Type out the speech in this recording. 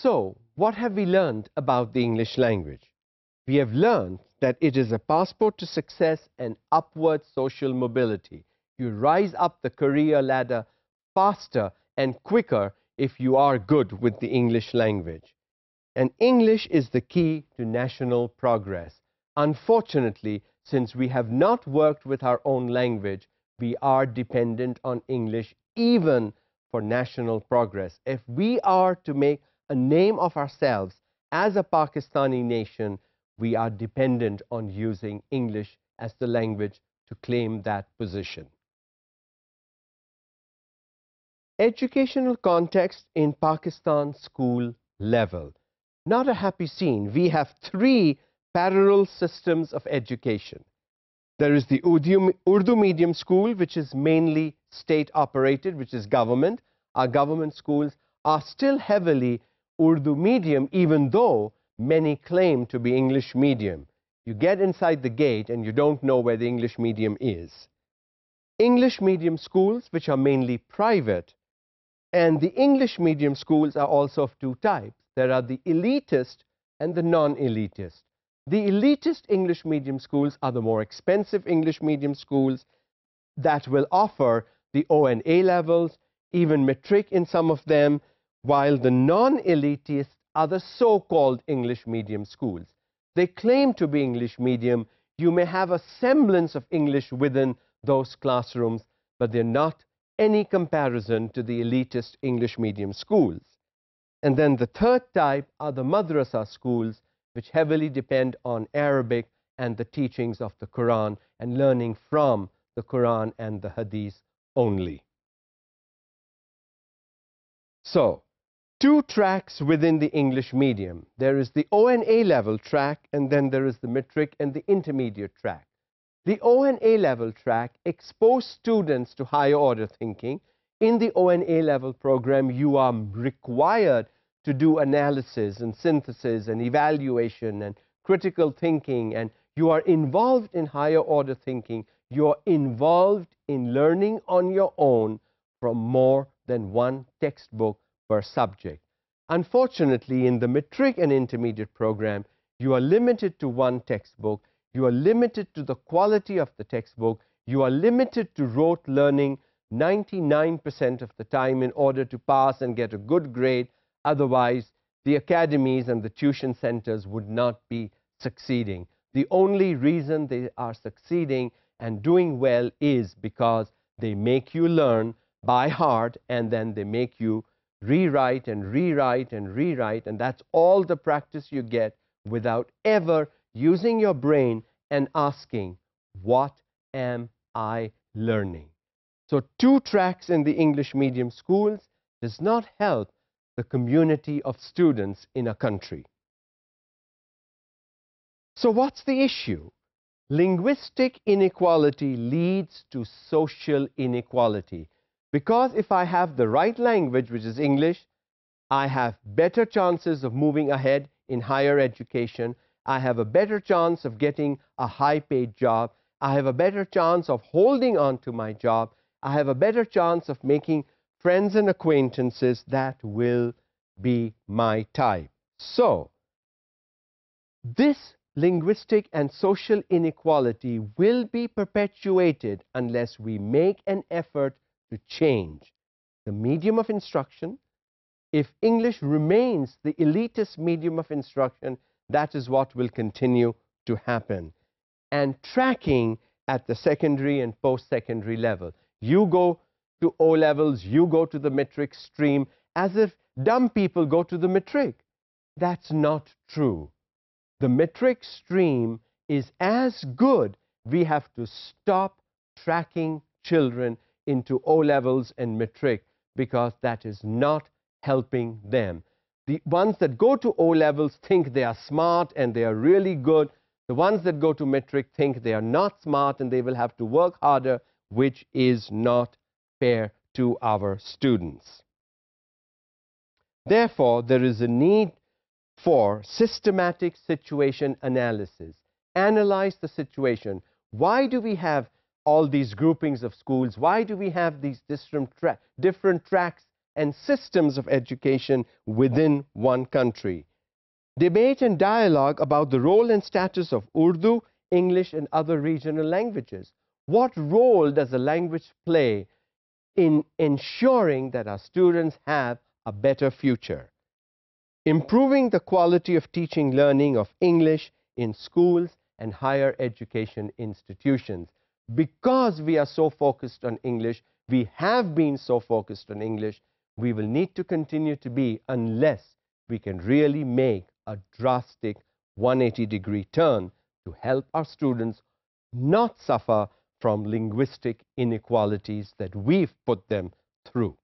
So, what have we learned about the English language? We have learned that it is a passport to success and upward social mobility. You rise up the career ladder faster and quicker if you are good with the English language. And English is the key to national progress. Unfortunately, since we have not worked with our own language, we are dependent on English even for national progress. If we are to make a name of ourselves as a Pakistani nation, we are dependent on using English as the language to claim that position. Educational context in Pakistan school level. Not a happy scene. We have three parallel systems of education. There is the Urdu medium school, which is mainly state operated, which is government. Our government schools are still heavily Urdu medium, even though many claim to be English medium. You get inside the gate and you don't know where the English medium is. English medium schools, which are mainly private, and the English medium schools are also of two types. There are the elitist and the non-elitist. The elitist English medium schools are the more expensive English medium schools that will offer the O and A levels, even matric in some of them, while the non-elitist are the so-called English medium schools. They claim to be English medium. You may have a semblance of English within those classrooms, but they're not any comparison to the elitist English medium schools. And then the third type are the madrasa schools, which heavily depend on Arabic and the teachings of the Quran and learning from the Quran and the Hadith only. So, two tracks within the English medium. There is the O and A level track, and then there is the matric and the intermediate track. The O and A level track exposes students to higher order thinking. In the O and A level program, you are required to do analysis and synthesis and evaluation and critical thinking, and you are involved in higher order thinking. You are involved in learning on your own from more than one textbook per subject. Unfortunately, in the matric and intermediate program, you are limited to one textbook. You are limited to the quality of the textbook. You are limited to rote learning 99% of the time in order to pass and get a good grade. Otherwise, the academies and the tuition centers would not be succeeding. The only reason they are succeeding and doing well is because they make you learn by heart, and then they make you rewrite and rewrite and rewrite, and that's all the practice you get without ever using your brain and asking, what am I learning? So two tracks in the English medium schools does not help the community of students in a country. So what's the issue? Linguistic inequality leads to social inequality. Because if I have the right language, which is English, I have better chances of moving ahead in higher education. I have a better chance of getting a high-paid job. I have a better chance of holding on to my job. I have a better chance of making friends and acquaintances that will be my type. So, this linguistic and social inequality will be perpetuated unless we make an effort to change the medium of instruction. If English remains the elitist medium of instruction, that is what will continue to happen. And tracking at the secondary and post-secondary level. You go to O levels, you go to the matric stream, as if dumb people go to the matric. That's not true. The matric stream is as good. We have to stop tracking children into O levels and matric, because that is not helping them. The ones that go to O levels think they are smart and they are really good. The ones that go to matric think they are not smart and they will have to work harder, which is not fair to our students. Therefore, there is a need for systematic situation analysis. Analyze the situation. Why do we have all these groupings of schools? Why do we have these different tracks and systems of education within one country. Debate and dialogue about the role and status of Urdu, English, and other regional languages. What role does a language play in ensuring that our students have a better future? Improving the quality of teaching learning of English in schools and higher education institutions. Because we are so focused on English, we have been so focused on English, we will need to continue to be unless we can really make a drastic 180-degree turn to help our students not suffer from linguistic inequalities that we've put them through.